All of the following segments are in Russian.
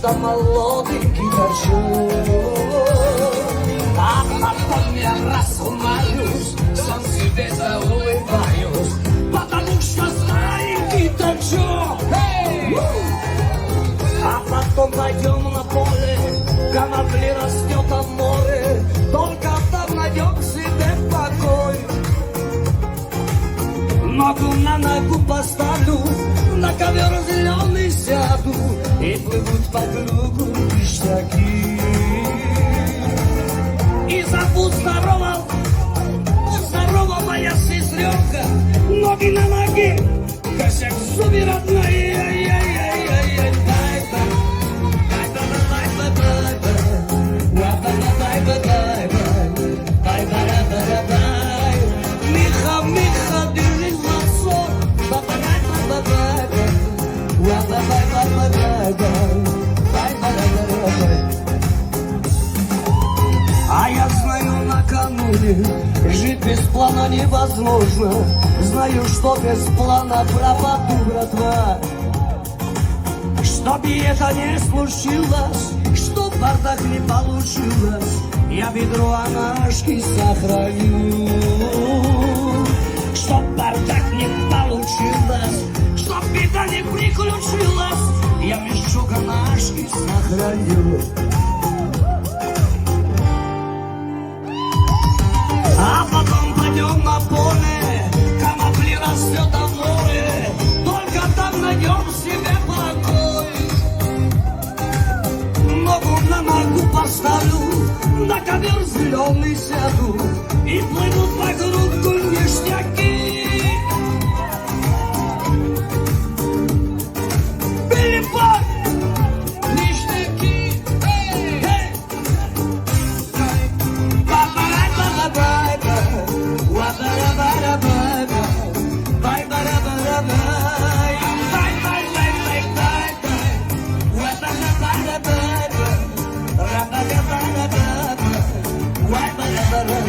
что молоденький торчок. А потом я расумаюсь, сам себе заулыбаюсь, потому что знаменький торчок. А потом пойдем на поле, конопли растет от море, только там найдем себе покой. Ногу на ногу поставлю, на ковер зеленый сяду, и плывут по кругу ништяки. И зову здорово, здорово, моя сестренка, ноги на ноги, косяк в зубе родной. А я знаю, накануне жить без плана невозможно. Знаю, что без плана пропаду, братва. Чтобы это не случилось, чтоб бардак не получилось, я ведро анашки сохраню. Чтоб бардак не получилось, чтоб беда не приключилась, я мешок анашки сохраню. А потом пойдем на поле, конопли растет от море, только там найдем себе покой. Ногу на ногу поставлю, на ковер зеленый сяду, и плывут вокруг ништяки.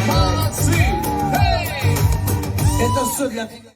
Молодцы! Это все для тебя.